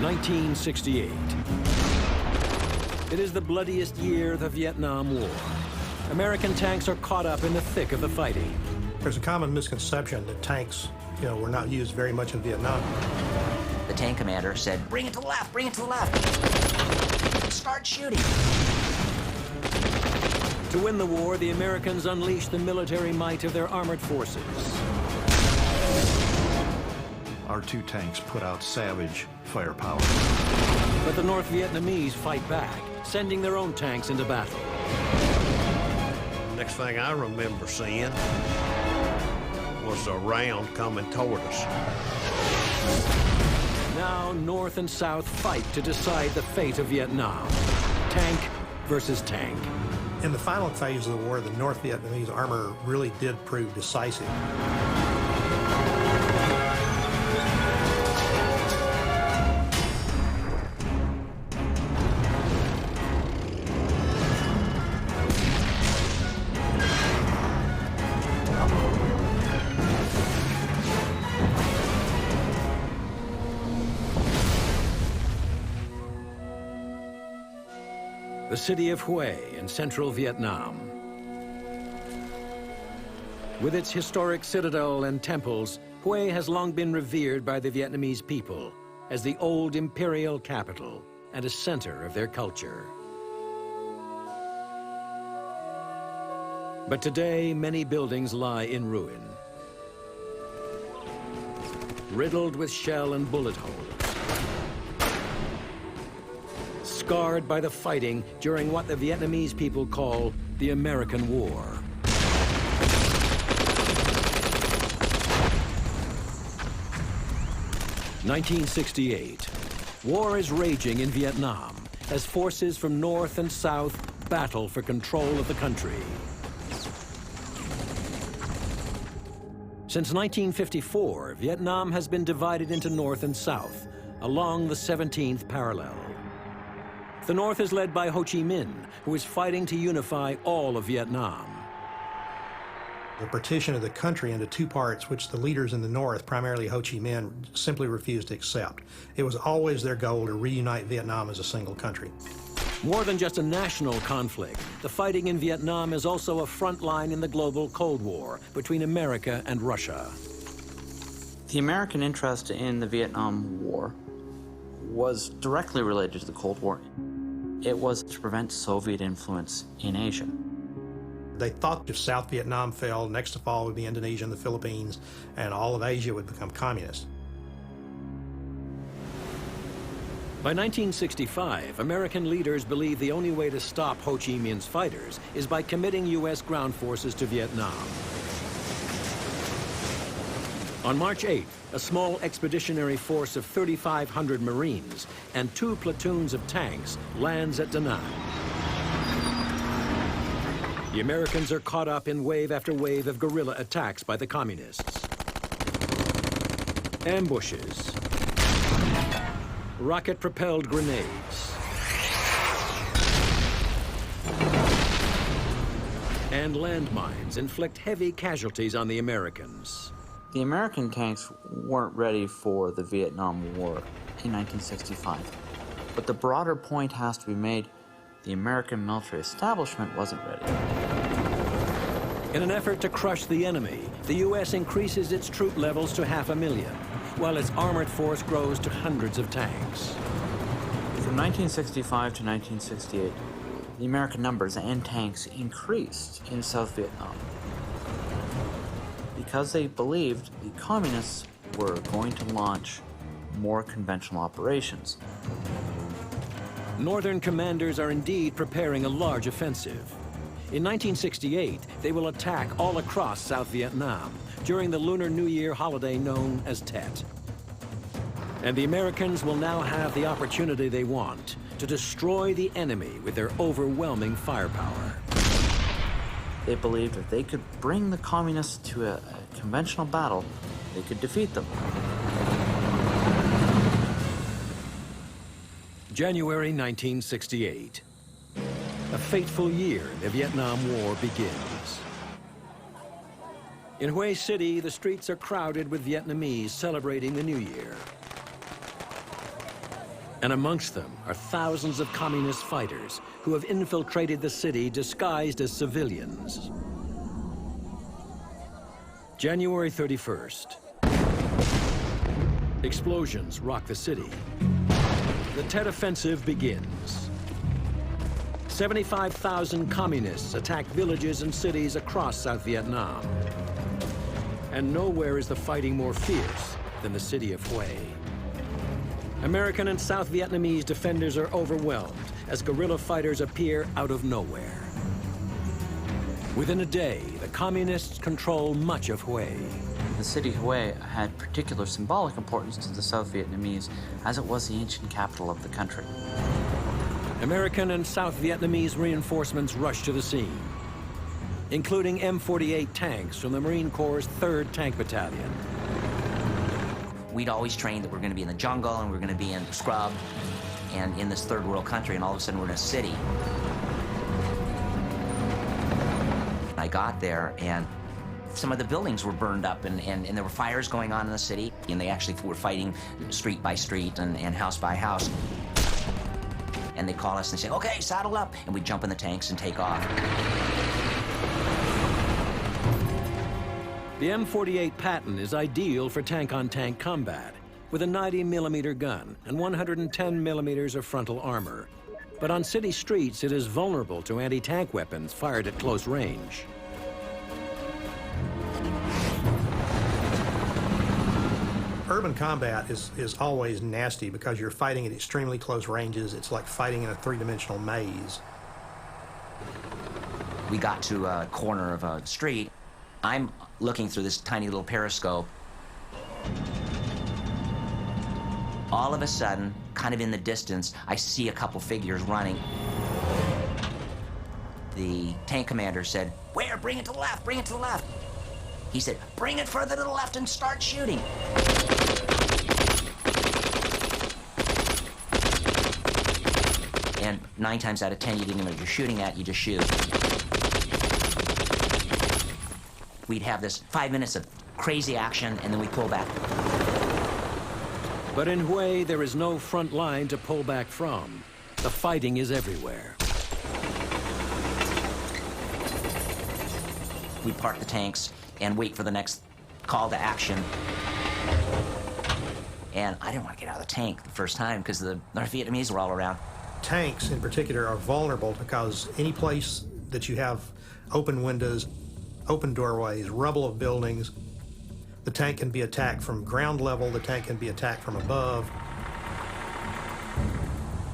1968. It is the bloodiest year of the Vietnam War. American tanks are caught up in the thick of the fighting. There's a common misconception that tanks, were not used very much in Vietnam. The tank commander said, "Bring it to the left, bring it to the left. Start shooting." To win the war, the Americans unleashed the military might of their armored forces. Our two tanks put out savage firepower. But the North Vietnamese fight back, sending their own tanks into battle. Next thing I remember seeing was a round coming toward us. Now, North and South fight to decide the fate of Vietnam. Tank versus tank. In the final phase of the war, the North Vietnamese armor really did prove decisive. The city of Hue in central Vietnam. With its historic citadel and temples, Hue has long been revered by the Vietnamese people as the old imperial capital and a center of their culture. But today, many buildings lie in ruin, riddled with shell and bullet holes, scarred by the fighting during what the Vietnamese people call the American War. (1968). War is raging in Vietnam as forces from North and South battle for control of the country. Since 1954, Vietnam has been divided into North and South along the 17th parallel. The North is led by Ho Chi Minh, who is fighting to unify all of Vietnam. The partition of the country into two parts, which the leaders in the North, primarily Ho Chi Minh, simply refused to accept. It was always their goal to reunite Vietnam as a single country. More than just a national conflict, the fighting in Vietnam is also a front line in the global Cold War between America and Russia. The American interest in the Vietnam War was directly related to the Cold War. It was to prevent Soviet influence in Asia. They thought if South Vietnam fell, next to fall would be Indonesia and the Philippines, and all of Asia would become communist. By 1965, American leaders believed the only way to stop Ho Chi Minh's fighters is by committing U.S. ground forces to Vietnam. On March 8th, a small expeditionary force of 3,500 Marines and 2 platoons of tanks lands at Da Nang. The Americans are caught up in wave after wave of guerrilla attacks by the communists. Ambushes, rocket-propelled grenades, and landmines inflict heavy casualties on the Americans. The American tanks weren't ready for the Vietnam War in 1965. But the broader point has to be made: the American military establishment wasn't ready. In an effort to crush the enemy, the U.S. increases its troop levels to 500,000, while its armored force grows to hundreds of tanks. From 1965 to 1968, the American numbers and tanks increased in South Vietnam because they believed the communists were going to launch more conventional operations. Northern commanders are indeed preparing a large offensive. In 1968, they will attack all across South Vietnam during the Lunar New Year holiday known as Tet. And the Americans will now have the opportunity they want to destroy the enemy with their overwhelming firepower. They believed if they could bring the communists to a conventional battle, they could defeat them. January 1968. A fateful year in the Vietnam War begins. In Hue City, the streets are crowded with Vietnamese celebrating the New Year. And amongst them are thousands of communist fighters who have infiltrated the city disguised as civilians. January 31st. Explosions rock the city. The Tet Offensive begins. 75,000 communists attack villages and cities across South Vietnam. And nowhere is the fighting more fierce than the city of Hue. American and South Vietnamese defenders are overwhelmed as guerrilla fighters appear out of nowhere. Within a day, the communists control much of Hue. The city Hue had particular symbolic importance to the South Vietnamese, as it was the ancient capital of the country. American and South Vietnamese reinforcements rushed to the scene, including M48 tanks from the Marine Corps' 3rd Tank Battalion. We'd always trained that we're going to be in the jungle and we're going to be in scrub and in this third world country, and all of a sudden we're in a city. I got there and some of the buildings were burned up and there were fires going on in the city, and they actually were fighting street by street and house by house. And they call us and say, okay, saddle up, and we jump in the tanks and take off. The M48 Patton is ideal for tank-on-tank combat, with a 90mm gun and 110mm of frontal armor. But on city streets, it is vulnerable to anti-tank weapons fired at close range. Urban combat is always nasty because you're fighting at extremely close ranges. It's like fighting in a three-dimensional maze. We got to a corner of a street. I'm looking through this tiny little periscope. All of a sudden, kind of in the distance, I see a couple figures running. The tank commander said, "Where? Bring it to the left, bring it to the left." He said, "Bring it further to the left and start shooting." And 9 times out of 10, you didn't know what you're shooting at, you just shoot. We'd have this 5 minutes of crazy action, and then we pull back. But in Hue, there is no front line to pull back from. The fighting is everywhere. We'd park the tanks and wait for the next call to action. And I didn't want to get out of the tank the first time because the North Vietnamese were all around. Tanks, in particular, are vulnerable because any place that you have open windows, open doorways, rubble of buildings, the tank can be attacked from ground level, the tank can be attacked from above.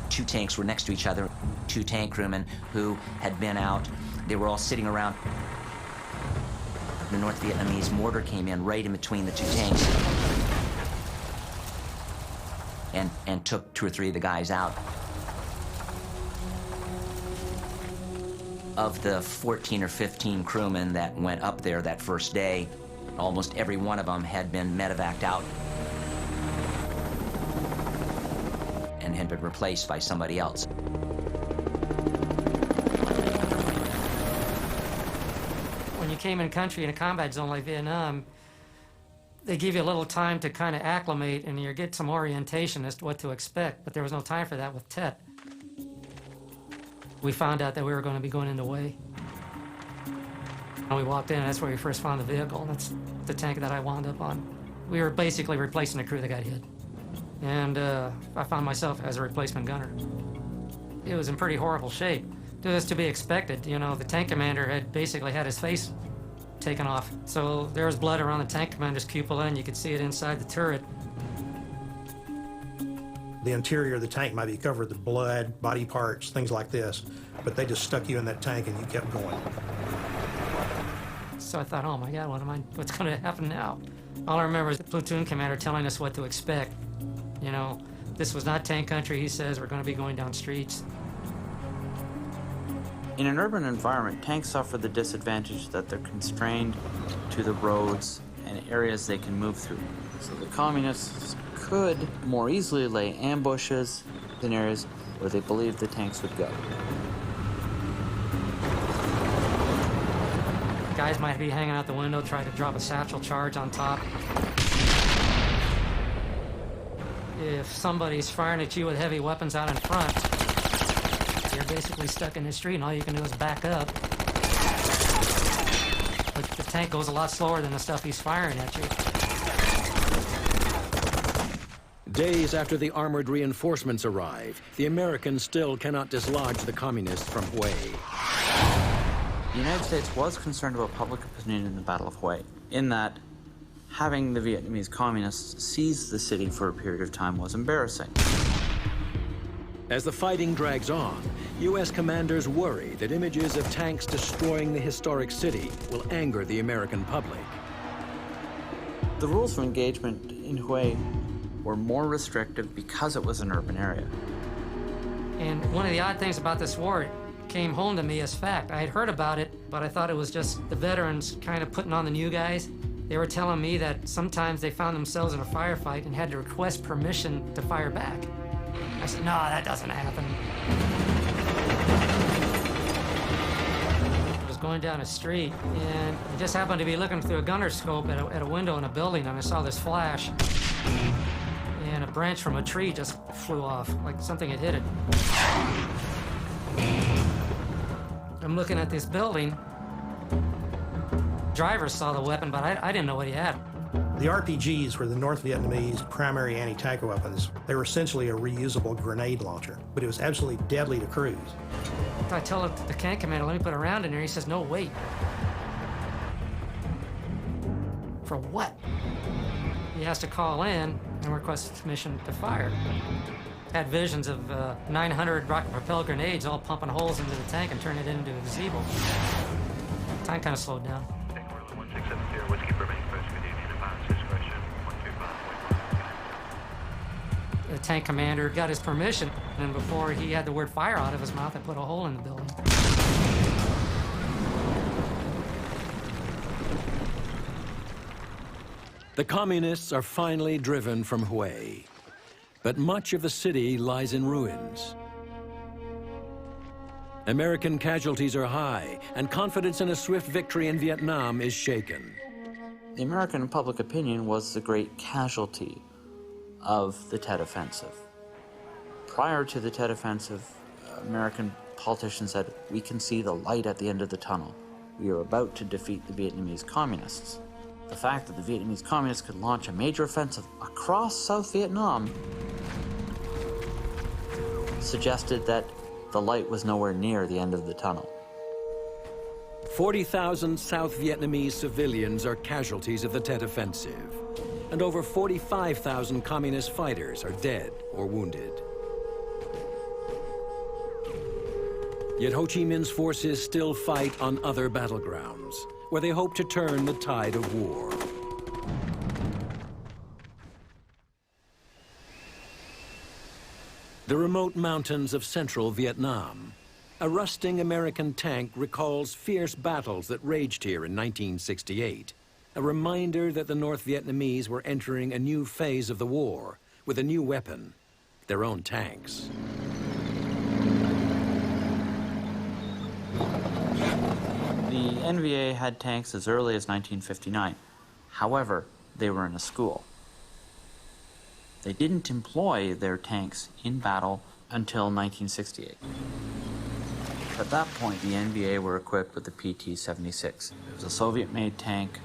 2 tanks were next to each other, 2 tank crewmen who had been out. They were all sitting around. The North Vietnamese mortar came in right in between the 2 tanks and took 2 or 3 of the guys out. Of the 14 or 15 crewmen that went up there that first day, almost every one of them had been medevaced out and had been replaced by somebody else. When you came in country in a combat zone like Vietnam, they give you a little time to kind of acclimate and you get some orientation as to what to expect, but there was no time for that with Tet. We found out that we were going to be going into Hue. And we walked in, and that's where we first found the vehicle. That's the tank that I wound up on. We were basically replacing the crew that got hit. And I found myself as a replacement gunner. It was in pretty horrible shape. It was to be expected. You know, the tank commander had basically had his face taken off. So there was blood around the tank commander's cupola, and you could see it inside the turret. The interior of the tank might be covered with blood, body parts, things like this, but they just stuck you in that tank and you kept going. So I thought, oh my God, what's going to happen now? All I remember is the platoon commander telling us what to expect. You know, this was not tank country, he says, we're going to be going down streets. In an urban environment, tanks suffer the disadvantage that they're constrained to the roads and areas they can move through. So the communists could more easily lay ambushes in areas where they believed the tanks would go. Guys might be hanging out the window, trying to drop a satchel charge on top. If somebody's firing at you with heavy weapons out in front, you're basically stuck in the street and all you can do is back up. But the tank goes a lot slower than the stuff he's firing at you. Days after the armored reinforcements arrive, the Americans still cannot dislodge the communists from Hue. The United States was concerned about public opinion in the Battle of Hue, in that having the Vietnamese communists seize the city for a period of time was embarrassing. As the fighting drags on, U.S. commanders worry that images of tanks destroying the historic city will anger the American public. The rules of engagement in Hue were more restrictive because it was an urban area. And one of the odd things about this war came home to me as fact. I had heard about it, but I thought it was just the veterans kind of putting on the new guys. They were telling me that sometimes they found themselves in a firefight and had to request permission to fire back. I said, no, that doesn't happen. I was going down a street, and I just happened to be looking through a gunner scope at a window in a building, and I saw this flash. And a branch from a tree just flew off, like something had hit it. I'm looking at this building. Driver saw the weapon, but I didn't know what he had. The RPGs were the North Vietnamese primary anti-tank weapons. They were essentially a reusable grenade launcher, but it was absolutely deadly to crews. I tell the tank commander, let me put a round in there. He says, no, wait. For what? He has to call in and request permission to fire. Had visions of 900 rocket-propelled grenades all pumping holes into the tank and turning it into a gazebo. Time kind of slowed down. 1670 Whiskey Bromine, first Canadian advance discretion, 125.1. The tank commander got his permission, and before he had the word fire out of his mouth, I put a hole in the building. The communists are finally driven from Hue, but much of the city lies in ruins. American casualties are high, and confidence in a swift victory in Vietnam is shaken. The American public opinion was the great casualty of the Tet Offensive. Prior to the Tet Offensive, American politicians said, we can see the light at the end of the tunnel. We are about to defeat the Vietnamese communists. The fact that the Vietnamese communists could launch a major offensive across South Vietnam suggested that the light was nowhere near the end of the tunnel. 40,000 South Vietnamese civilians are casualties of the Tet Offensive, and over 45,000 communist fighters are dead or wounded. Yet Ho Chi Minh's forces still fight on other battlegrounds, where they hope to turn the tide of war. The remote mountains of central Vietnam. A rusting American tank recalls fierce battles that raged here in 1968. A reminder that the North Vietnamese were entering a new phase of the war with a new weapon, their own tanks. The NVA had tanks as early as 1959. However, they were in a school. They didn't employ their tanks in battle until 1968. At that point, the NVA were equipped with the PT-76. It was a Soviet-made tank,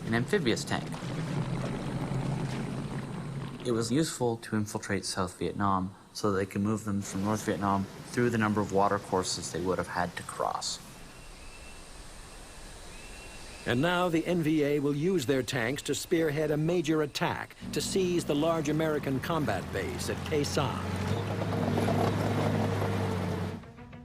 an amphibious tank. It was useful to infiltrate South Vietnam so that they could move them from North Vietnam through the number of water courses they would have had to cross. And now the NVA will use their tanks to spearhead a major attack to seize the large American combat base at Khe Sanh.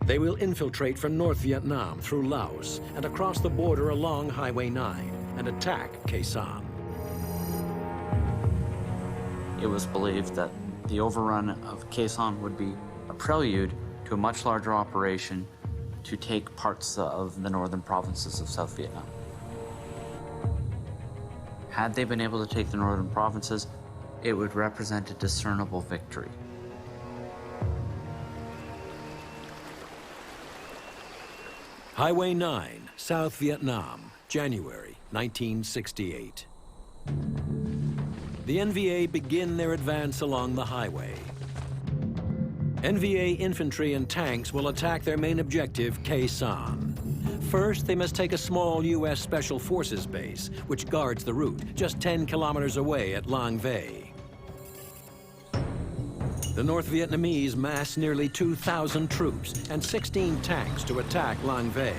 They will infiltrate from North Vietnam through Laos and across the border along Highway 9 and attack Khe Sanh. It was believed that the overrun of Khe Sanh would be a prelude to a much larger operation to take parts of the northern provinces of South Vietnam. Had they been able to take the northern provinces, it would represent a discernible victory. Highway 9, South Vietnam, January 1968. the NVA begin their advance along the highway. NVA infantry and tanks will attack their main objective, Khe Sanh. First, they must take a small U.S. Special Forces base, which guards the route, just 10 kilometers away at Lang Vey. The North Vietnamese mass nearly 2,000 troops and 16 tanks to attack Lang Vey.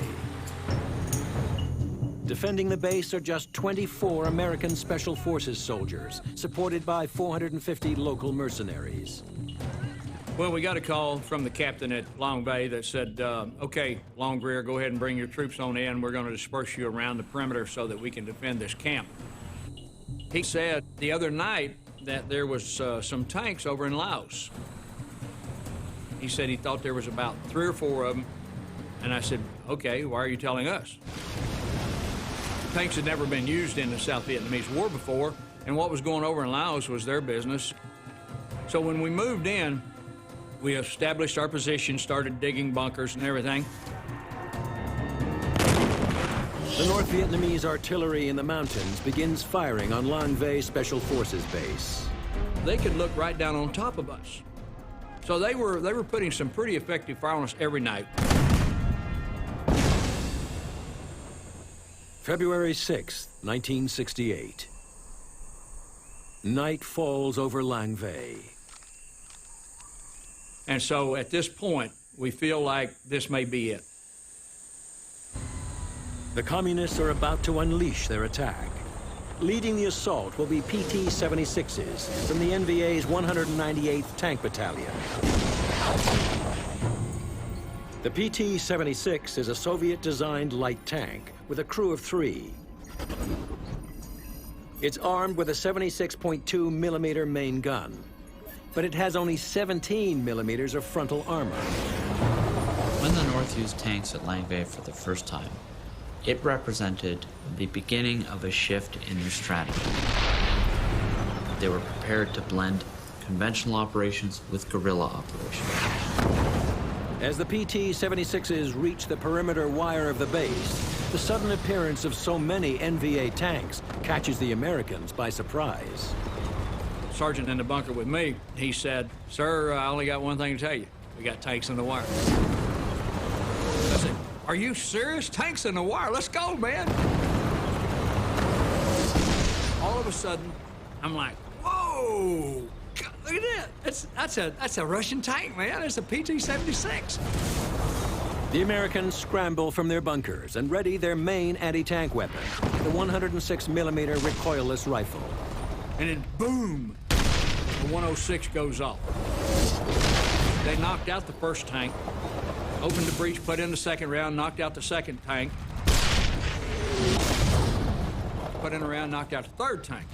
Defending the base are just 24 American Special Forces soldiers, supported by 450 local mercenaries. Well, we got a call from the captain at Long Bay that said, okay, Long Greer, go ahead and bring your troops on in. We're going to disperse you around the perimeter so that we can defend this camp. He said the other night that there was some tanks over in Laos. He said he thought there was about 3 or 4 of them. And I said, okay, why are you telling us? Tanks had never been used in the South Vietnamese War before, and what was going over in Laos was their business. So when we moved in, we established our position, started digging bunkers and everything. The North Vietnamese artillery in the mountains begins firing on Lang Vey Special Forces base. They could look right down on top of us. So they were putting some pretty effective fire on us every night. February 6th, 1968. Night falls over Lang Vey. And so at this point, we feel like this may be it. The communists are about to unleash their attack. Leading the assault will be PT-76s from the NVA's 198th Tank Battalion. The PT-76 is a Soviet-designed light tank with a crew of 3. It's armed with a 76.2 millimeter main gun, but it has only 17 millimeters of frontal armor. When the North used tanks at Lang Vey for the first time, it represented the beginning of a shift in their strategy. They were prepared to blend conventional operations with guerrilla operations. As the PT-76s reach the perimeter wire of the base, the sudden appearance of so many NVA tanks catches the Americans by surprise. Sergeant in the bunker with me, he said, "Sir, I only got one thing to tell you. We got tanks in the wire." I said, "Are you serious? Tanks in the wire? Let's go, man." All of a sudden, I'm like, whoa, God, look at that. That's a Russian tank, man. It's a PT-76. The Americans scramble from their bunkers and ready their main anti-tank weapon, the 106 millimeter recoilless rifle. And then boom, the 106 goes off. They knocked out the first tank, opened the breech, put in the second round, knocked out the second tank, put in a round, knocked out the third tank.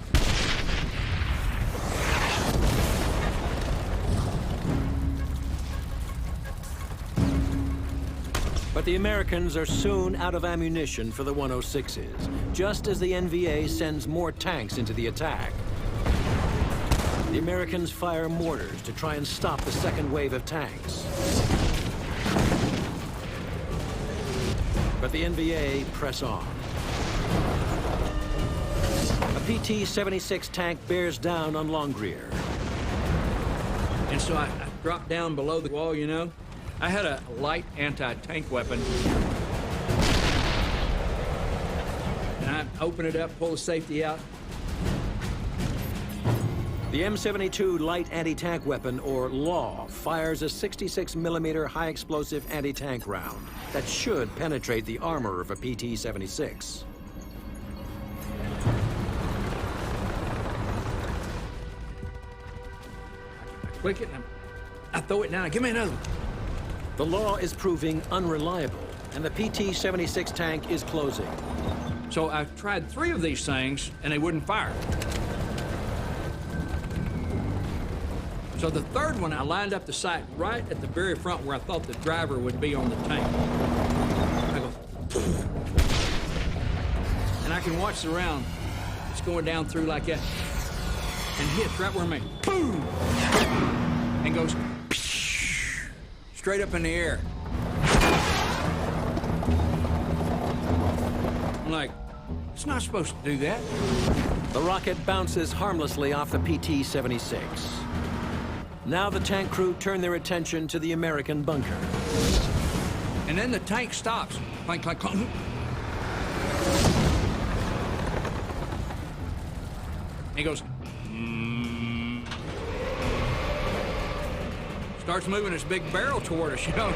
But the Americans are soon out of ammunition for the 106s, just as the NVA sends more tanks into the attack. The Americans fire mortars to try and stop the second wave of tanks. But the NVA press on. A PT-76 tank bears down on Long Greer. And so I dropped down below the wall, you know. I had a light anti-tank weapon. And I open it up, pull the safety out. The M72 light anti-tank weapon, or LAW, fires a 66 millimeter high-explosive anti-tank round that should penetrate the armor of a PT-76. Quick it, and I throw it down. Give me another one. The LAW is proving unreliable, and the PT-76 tank is closing. So I tried 3 of these things, and they wouldn't fire. So the third one, I lined up the sight right at the very front where I thought the driver would be on the tank. I go, and I can watch the round. It's going down through like that, and hits right where me. Boom! And goes straight up in the air. I'm like, it's not supposed to do that. The rocket bounces harmlessly off the PT-76. Now the tank crew turn their attention to the American bunker. And then the tank stops. Clank, clank, clank. He goes, starts moving his big barrel toward us, you know.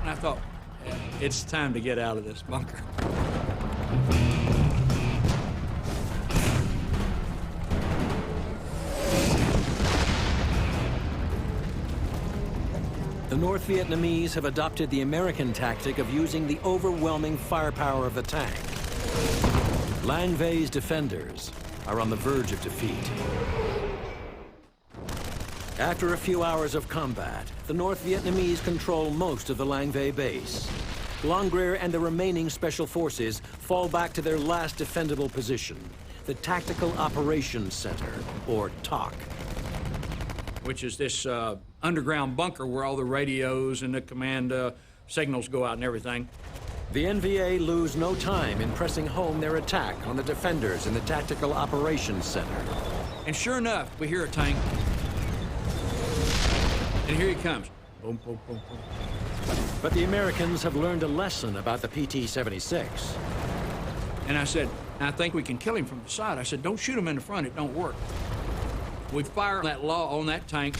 And I thought, yeah, it's time to get out of this bunker. The North Vietnamese have adopted the American tactic of using the overwhelming firepower of the tank. Lang Vei's defenders are on the verge of defeat. After a few hours of combat, the North Vietnamese control most of the Lang Vei base. Long Grier and the remaining special forces fall back to their last defendable position, the Tactical Operations Center, or TOC. Which is this underground bunker where all the radios and the command signals go out and everything. The NVA lose no time in pressing home their attack on the defenders in the Tactical Operations Center. And sure enough, we hear a tank. And here he comes. Boom, boom, boom, boom. But the Americans have learned a lesson about the PT-76. And I said, I think we can kill him from the side. I said, don't shoot him in the front, it don't work. We fire that law on that tank.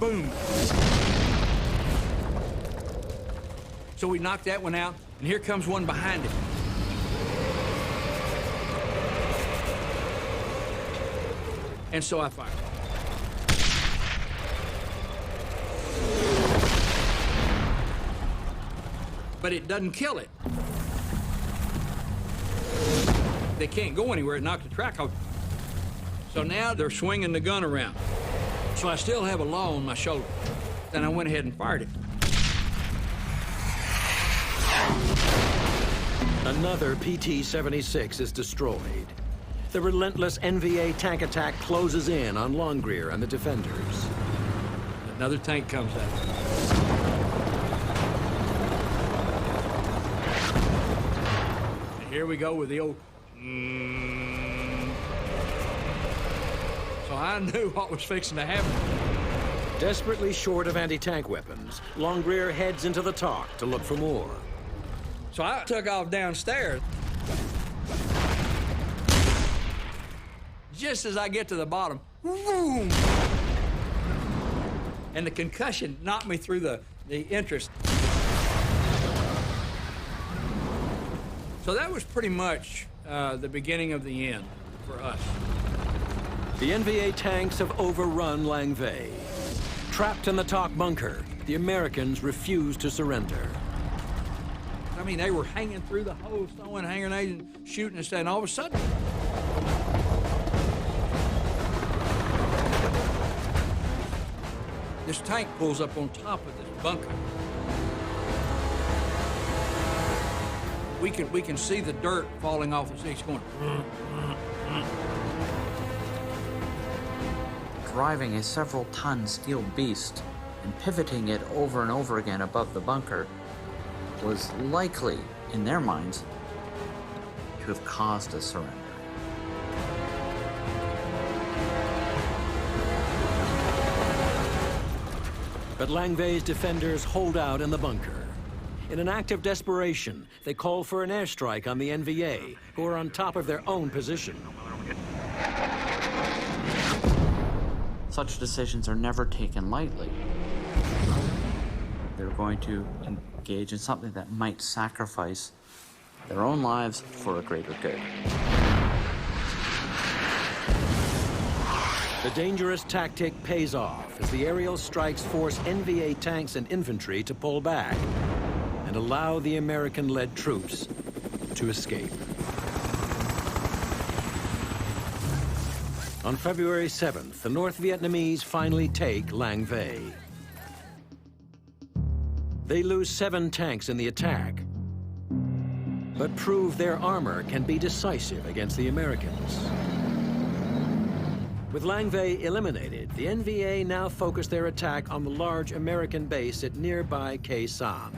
Boom. So we knocked that one out, and here comes one behind it. And so I fired. But it doesn't kill it. They can't go anywhere. It knocked the track off. So now they're swinging the gun around. So I still have a law on my shoulder. Then I went ahead and fired it. Another PT-76 is destroyed. The relentless NVA tank attack closes in on Long Grier and the defenders. Another tank comes out. And here we go with the old... So I knew what was fixing to happen. Desperately short of anti-tank weapons, Long Grier heads into the TOC to look for more. So I took off downstairs. Just as I get to the bottom, boom! And the concussion knocked me through the entrance. So that was pretty much the beginning of the end for us. The NVA tanks have overrun Lang Vei. Trapped in the TOC bunker, the Americans refuse to surrender. I mean, they were hanging through the hole, throwing hand grenades and shooting and stuff, and all of a sudden, this tank pulls up on top of this bunker. We can see the dirt falling off the seats going. Driving a several-ton steel beast and pivoting it over and over again above the bunker was likely, in their minds, to have caused a surrender. But Lang Vei's defenders hold out in the bunker. In an act of desperation, they call for an airstrike on the NVA, who are on top of their own position. Such decisions are never taken lightly. They're going to engage in something that might sacrifice their own lives for a greater good. The dangerous tactic pays off as the aerial strikes force NVA tanks and infantry to pull back and allow the American-led troops to escape. On February 7th, the North Vietnamese finally take Lang Vei. They lose 7 tanks in the attack, but prove their armor can be decisive against the Americans. With Lang Vei eliminated, the NVA now focus their attack on the large American base at nearby Khe Sanh.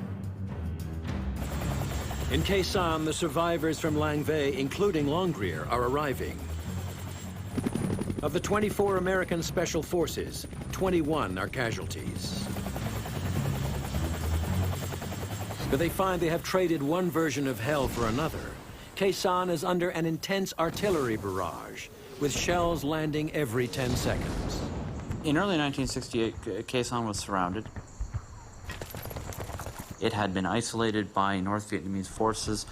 In Khe Sanh, the survivors from Lang Vei, including Longrear, are arriving. Of the 24 American Special Forces, 21 are casualties. But they find they have traded one version of hell for another. Khe Sanh is under an intense artillery barrage, with shells landing every 10 seconds. In early 1968, Khe Sanh was surrounded. It had been isolated by North Vietnamese forces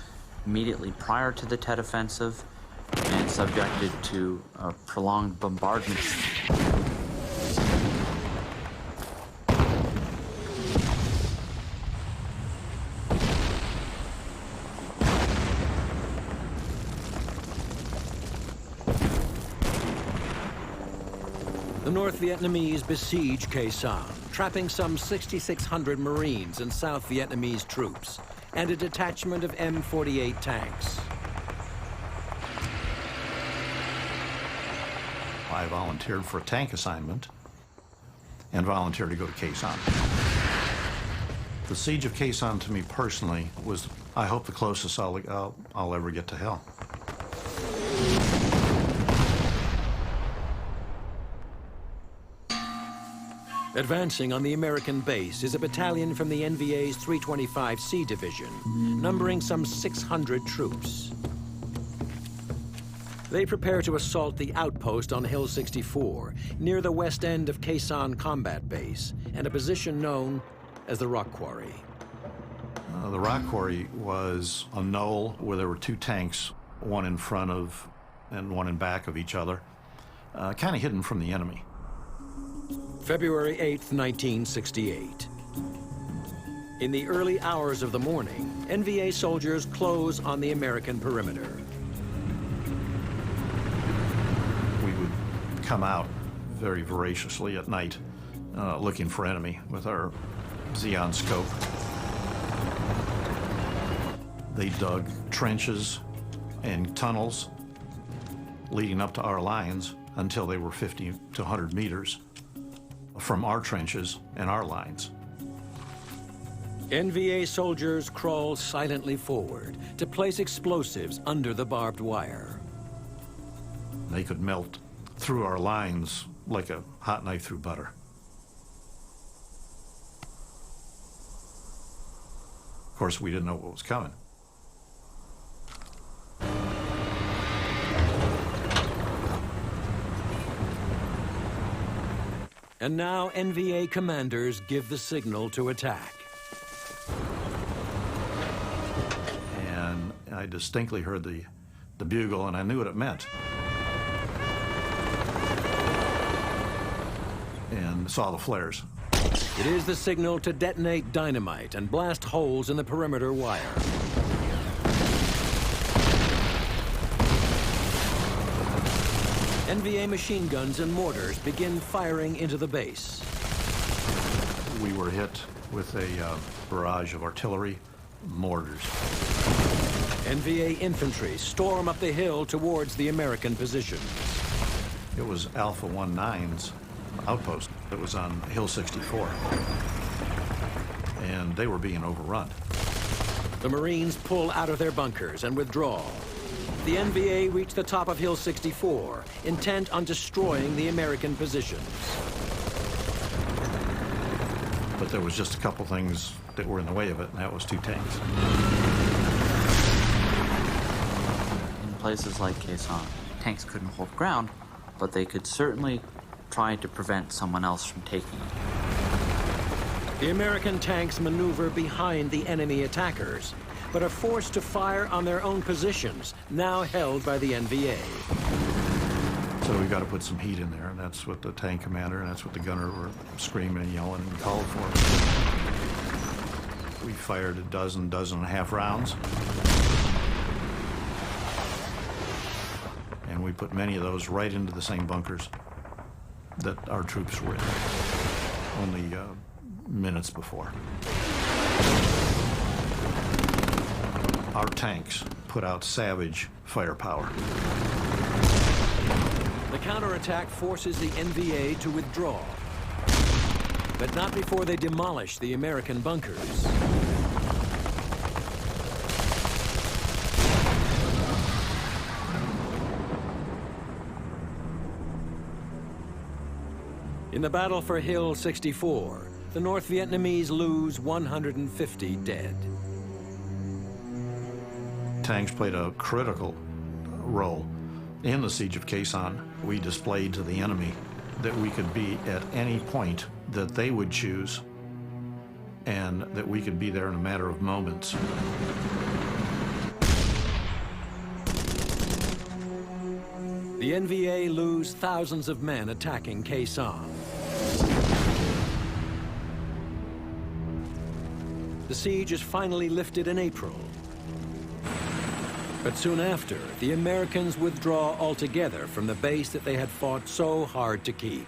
immediately prior to the Tet Offensive and subjected to prolonged bombardment. The North Vietnamese besiege Khe Sanh, trapping some 6,600 Marines and South Vietnamese troops, and a detachment of M48 tanks. I volunteered for a tank assignment and volunteered to go to Khe Sanh. The siege of Khe Sanh to me personally was, I hope, the closest I'll ever get to hell. Advancing on the American base is a battalion from the NVA's 325C Division, numbering some 600 troops. They prepare to assault the outpost on Hill 64, near the west end of Khe Sanh Combat Base, and a position known as the Rock Quarry. The Rock Quarry was a knoll where there were two tanks, one in front of and one in back of each other, kind of hidden from the enemy. February 8th, 1968. In the early hours of the morning, NVA soldiers close on the American perimeter. We would come out very voraciously at night, looking for enemy with our Xeon scope. They dug trenches and tunnels leading up to our lines until they were 50 to 100 meters from our trenches and our lines. NVA soldiers crawl silently forward to place explosives under the barbed wire. They could melt through our lines like a hot knife through butter. Of course, we didn't know what was coming. And now NVA commanders give the signal to attack. And I distinctly heard the bugle, and I knew what it meant. And saw the flares. It is the signal to detonate dynamite and blast holes in the perimeter wire. NVA machine guns and mortars begin firing into the base. We were hit with a barrage of artillery, mortars. NVA infantry storm up the hill towards the American positions. It was Alpha 19's outpost that was on Hill 64. And they were being overrun. The Marines pull out of their bunkers and withdraw. The NVA reach the top of Hill 64, intent on destroying the American positions. But there was just a couple things that were in the way of it, and that was two tanks. In places like Khe Sanh, tanks couldn't hold ground, but they could certainly try to prevent someone else from taking it. The American tanks maneuver behind the enemy attackers, but are forced to fire on their own positions, now held by the NVA. So we've got to put some heat in there, and that's what the tank commander and that's what the gunner were screaming and yelling and called for. We fired a dozen and a half rounds. And we put many of those right into the same bunkers that our troops were in, only minutes before. Our tanks put out savage firepower. The counterattack forces the NVA to withdraw, but not before they demolish the American bunkers. In the battle for Hill 64, the North Vietnamese lose 150 dead. Tanks played a critical role in the siege of Khe Sanh. We displayed to the enemy that we could be at any point that they would choose, and that we could be there in a matter of moments. The NVA lose thousands of men attacking Khe Sanh. The siege is finally lifted in April. But soon after, the Americans withdraw altogether from the base that they had fought so hard to keep.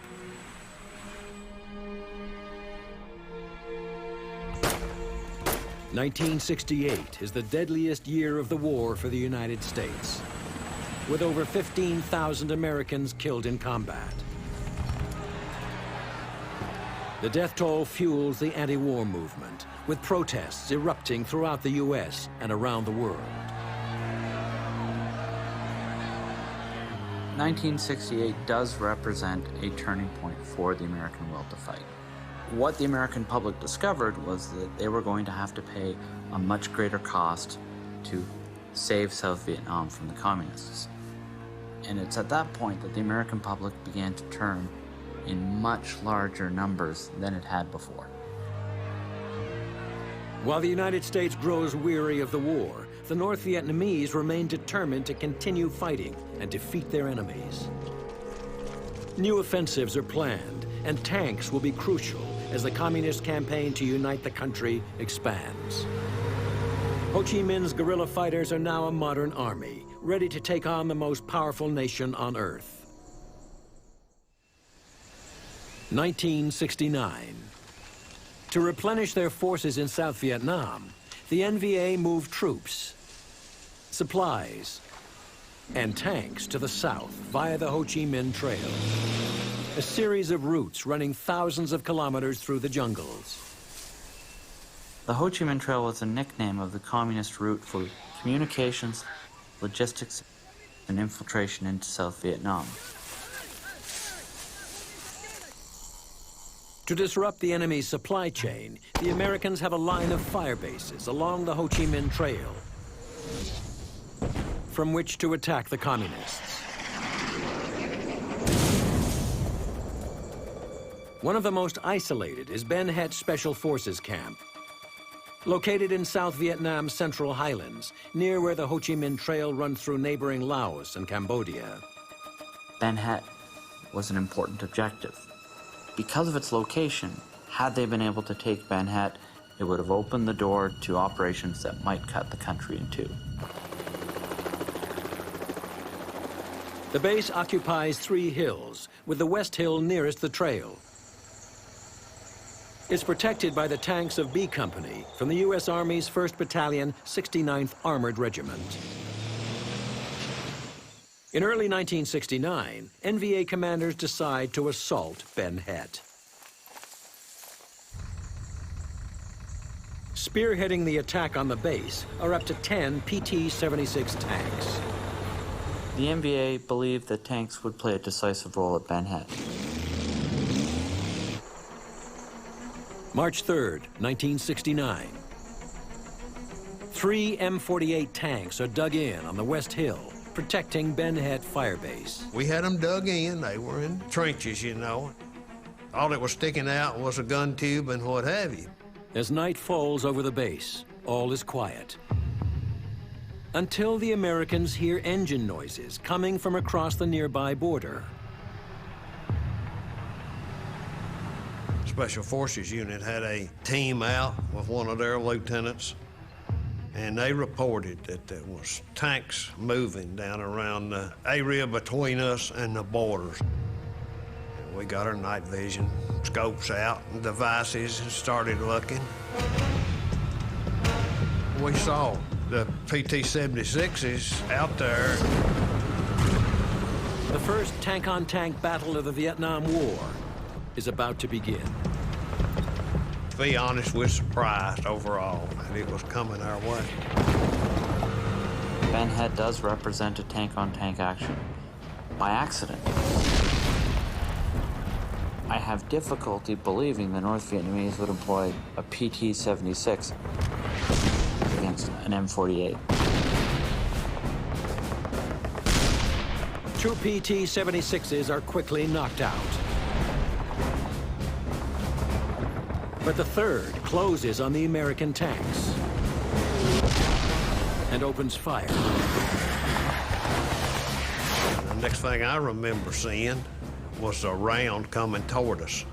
"1968 is the deadliest year of the war for the United States, with over 15,000 Americans killed in combat. The death toll fuels the anti-war movement, with protests erupting throughout the U.S. and around the world. 1968 does represent a turning point for the American will to fight. What the American public discovered was that they were going to have to pay a much greater cost to save South Vietnam from the communists. And it's at that point that the American public began to turn in much larger numbers than it had before. While the United States grows weary of the war, the North Vietnamese remain determined to continue fighting and defeat their enemies. New offensives are planned, and tanks will be crucial as the Communist campaign to unite the country expands. Ho Chi Minh's guerrilla fighters are now a modern army, ready to take on the most powerful nation on Earth. 1969. To replenish their forces in South Vietnam, the NVA moved troops, supplies, and tanks to the south via the Ho Chi Minh Trail, a series of routes running thousands of kilometers through the jungles. The Ho Chi Minh Trail was a nickname of the communist route for communications, logistics, and infiltration into South Vietnam. To disrupt the enemy's supply chain, the Americans have a line of fire bases along the Ho Chi Minh Trail from which to attack the communists. One of the most isolated is Ben Het Special Forces Camp, located in South Vietnam's Central Highlands, near where the Ho Chi Minh Trail runs through neighboring Laos and Cambodia. Ben Het was an important objective. Because of its location, had they been able to take Ben Het, it would have opened the door to operations that might cut the country in two. The base occupies 3 hills, with the West Hill nearest the trail. It's protected by the tanks of B Company from the U.S. Army's 1st Battalion, 69th Armored Regiment. In early 1969, NVA commanders decide to assault Ben Het. Spearheading the attack on the base are up to 10 PT-76 tanks. The NVA believed that tanks would play a decisive role at Ben Het. March 3rd, 1969. 3 M48 tanks are dug in on the West Hill, protecting Ben Het Fire Base. We had them dug in. They were in trenches, you know. All that was sticking out was a gun tube and what have you. As night falls over the base, all is quiet. Until the Americans hear engine noises coming from across the nearby border. Special Forces unit had a team out with one of their lieutenants, and they reported that there was tanks moving down around the area between us and the borders. We got our night vision scopes out and devices and started looking. We saw the PT-76s out there. The first tank-on-tank battle of the Vietnam War is about to begin. To be honest, we're surprised overall that it was coming our way. Ben Het does represent a tank-on-tank action. By accident. I have difficulty believing the North Vietnamese would employ a PT-76 against an M48. Two PT-76s are quickly knocked out. But the third closes on the American tanks and opens fire. The next thing I remember seeing was a round coming toward us.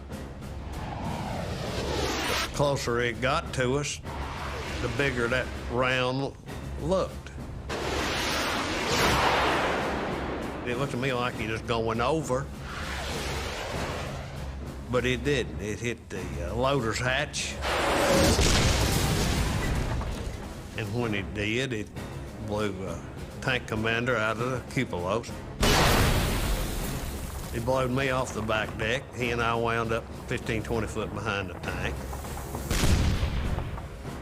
The closer it got to us, the bigger that round looked. It looked to me like he was going over, but it didn't. It hit the loader's hatch. And when it did, it blew a tank commander out of the cupolas. He blowed me off the back deck. He and I wound up 15, 20 foot behind the tank.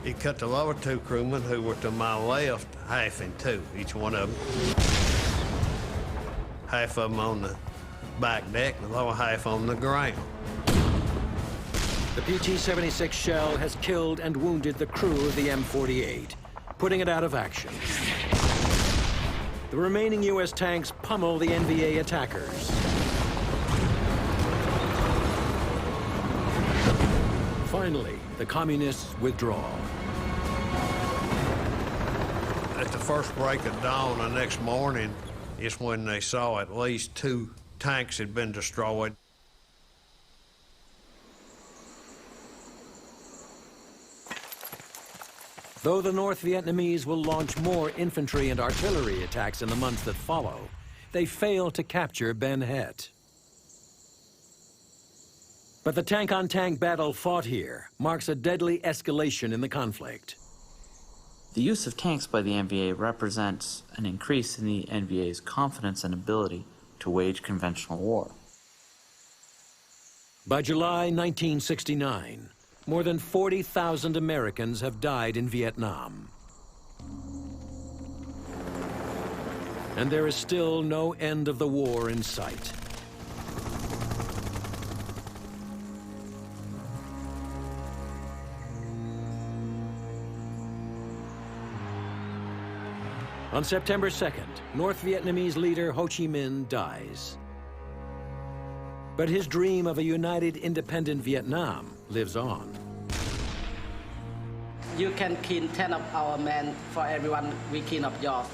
He cut the lower two crewmen who were to my left half in two, each one of them. Half of them on the back deck, the lower half on the ground. The PT-76 shell has killed and wounded the crew of the M48, putting it out of action. The remaining U.S. tanks pummel the NVA attackers. Finally, the communists withdraw. At the first break of dawn the next morning is when they saw at least 2 tanks had been destroyed. Though the North Vietnamese will launch more infantry and artillery attacks in the months that follow, they fail to capture Ben Het. But the tank-on-tank battle fought here marks a deadly escalation in the conflict. The use of tanks by the NVA represents an increase in the NVA's confidence and ability to wage conventional war. By July 1969, more than 40,000 Americans have died in Vietnam. And there is still no end of the war in sight. On September 2nd, North Vietnamese leader Ho Chi Minh dies. But his dream of a united, independent Vietnam lives on. You can kill 10 of our men for everyone we kill of yours.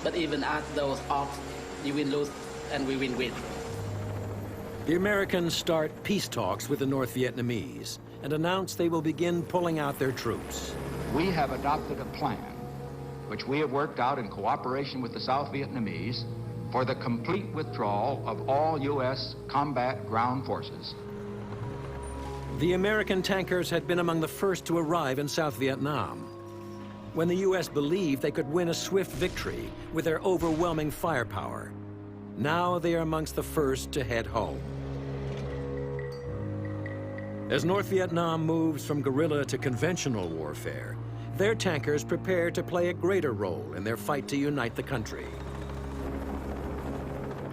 But even at those odds, you will lose and we will win. The Americans start peace talks with the North Vietnamese and announce they will begin pulling out their troops. We have adopted a plan which we have worked out in cooperation with the South Vietnamese for the complete withdrawal of all U.S. combat ground forces. The American tankers had been among the first to arrive in South Vietnam. When the U.S. believed they could win a swift victory with their overwhelming firepower, now they are amongst the first to head home. As North Vietnam moves from guerrilla to conventional warfare, their tankers prepare to play a greater role in their fight to unite the country.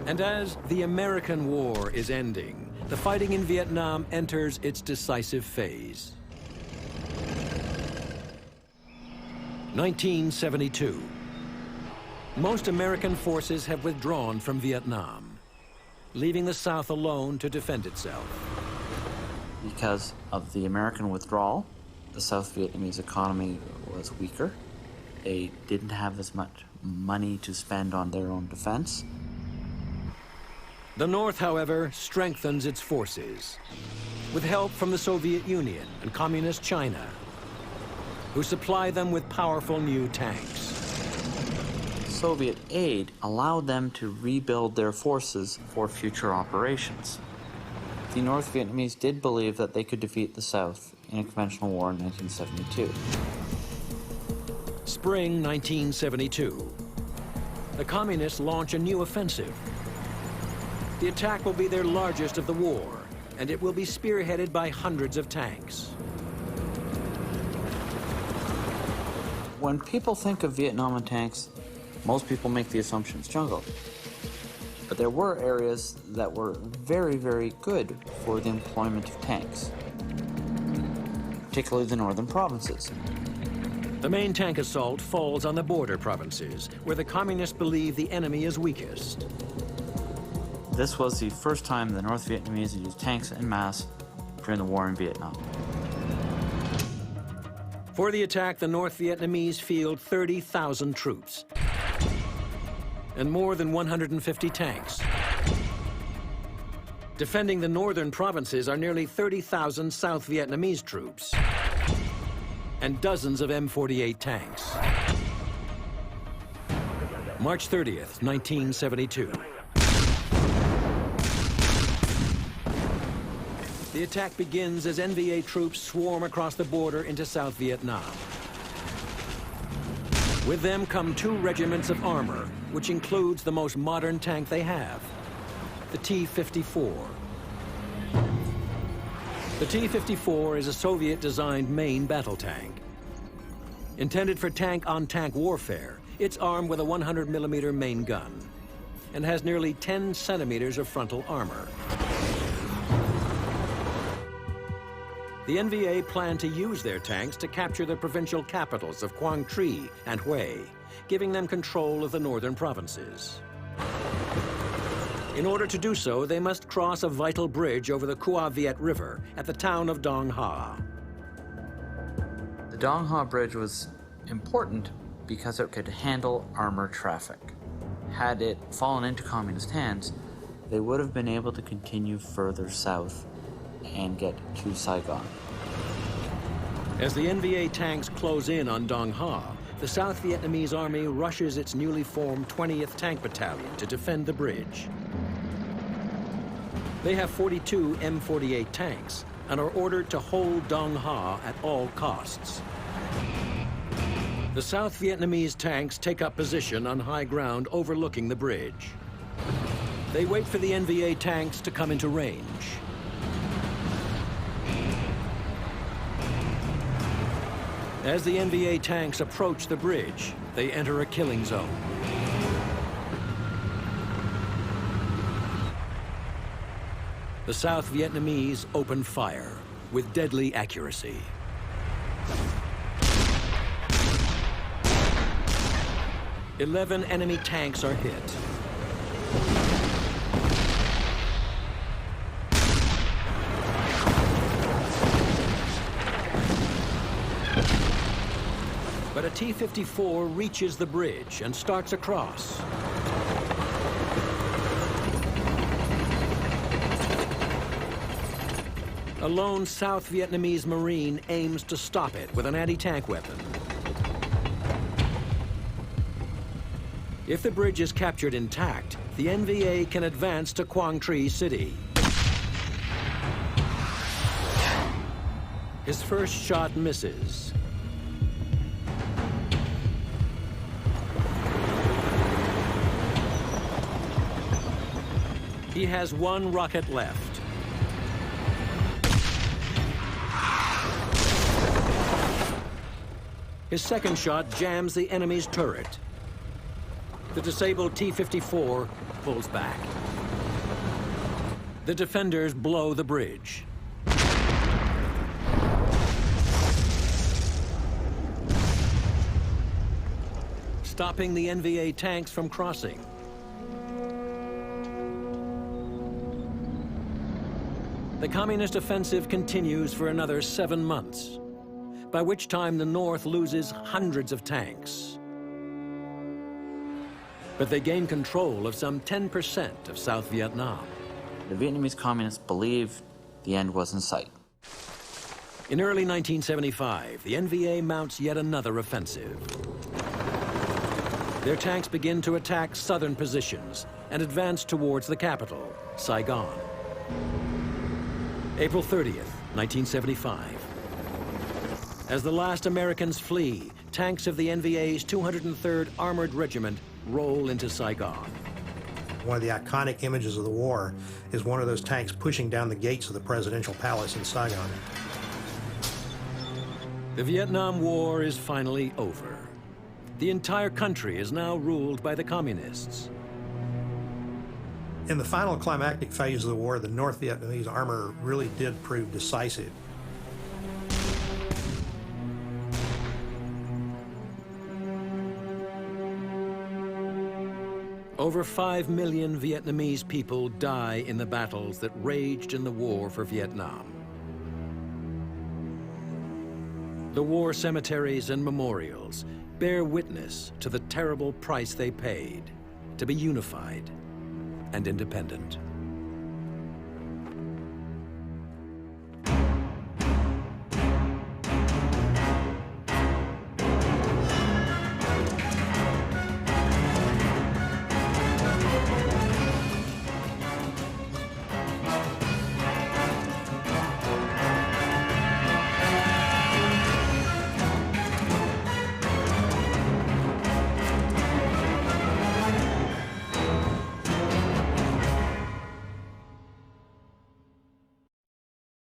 And as the American war is ending, the fighting in Vietnam enters its decisive phase. 1972. Most American forces have withdrawn from Vietnam, leaving the South alone to defend itself. Because of the American withdrawal, the South Vietnamese economy was weaker. They didn't have as much money to spend on their own defense. The North, however, strengthens its forces with help from the Soviet Union and Communist China, who supply them with powerful new tanks. Soviet aid allowed them to rebuild their forces for future operations. The North Vietnamese did believe that they could defeat the South in a conventional war in 1972. Spring 1972. The Communists launch a new offensive. The attack will be their largest of the war, and it will be spearheaded by hundreds of tanks. When people think of Vietnam and tanks, most people make the assumption it's jungle. But there were areas that were very, very good for the employment of tanks, particularly the northern provinces. The main tank assault falls on the border provinces, where the communists believe the enemy is weakest. This was the first time the North Vietnamese had used tanks en masse during the war in Vietnam. For the attack, the North Vietnamese field 30,000 troops and more than 150 tanks. Defending the northern provinces are nearly 30,000 South Vietnamese troops and dozens of M48 tanks. March 30th, 1972. The attack begins as NVA troops swarm across the border into South Vietnam. With them come 2 regiments of armor, which includes the most modern tank they have, the T-54. The T-54 is a Soviet-designed main battle tank. Intended for tank-on-tank warfare, it's armed with a 100mm main gun and has nearly 10 centimeters of frontal armor. The NVA plan to use their tanks to capture the provincial capitals of Quang Tri and Hue, giving them control of the northern provinces. In order to do so, they must cross a vital bridge over the Cua Viet River at the town of Dong Ha. The Dong Ha Bridge was important because it could handle armor traffic. Had it fallen into communist hands, they would have been able to continue further south and get to Saigon. As the NVA tanks close in on Dong Ha, the South Vietnamese Army rushes its newly formed 20th Tank Battalion to defend the bridge. They have 42 M48 tanks and are ordered to hold Dong Ha at all costs. The South Vietnamese tanks take up position on high ground overlooking the bridge. They wait for the NVA tanks to come into range. As the NVA tanks approach the bridge, they enter a killing zone. The South Vietnamese open fire with deadly accuracy. "11 enemy tanks are hit. But a T-54 reaches the bridge and starts across. A lone South Vietnamese Marine aims to stop it with an anti-tank weapon. If the bridge is captured intact, the NVA can advance to Quang Tri City. His first shot misses. He has 1 rocket left. His second shot jams the enemy's turret. The disabled T-54 pulls back. The defenders blow the bridge. Stopping the NVA tanks from crossing. The communist offensive continues for another 7 months, by which time the North loses hundreds of tanks. But they gain control of some 10% of South Vietnam. The Vietnamese communists believed the end was in sight. In early 1975, the NVA mounts yet another offensive. Their tanks begin to attack southern positions and advance towards the capital, Saigon. April 30th, 1975. As the last Americans flee, tanks of the NVA's 203rd Armored Regiment roll into Saigon. One of the iconic images of the war is one of those tanks pushing down the gates of the presidential palace in Saigon. The Vietnam War is finally over. The entire country is now ruled by the communists. In the final climactic phase of the war, the North Vietnamese armor really did prove decisive. Over 5 million Vietnamese people die in the battles that raged in the war for Vietnam. The war cemeteries and memorials bear witness to the terrible price they paid to be unified and independent.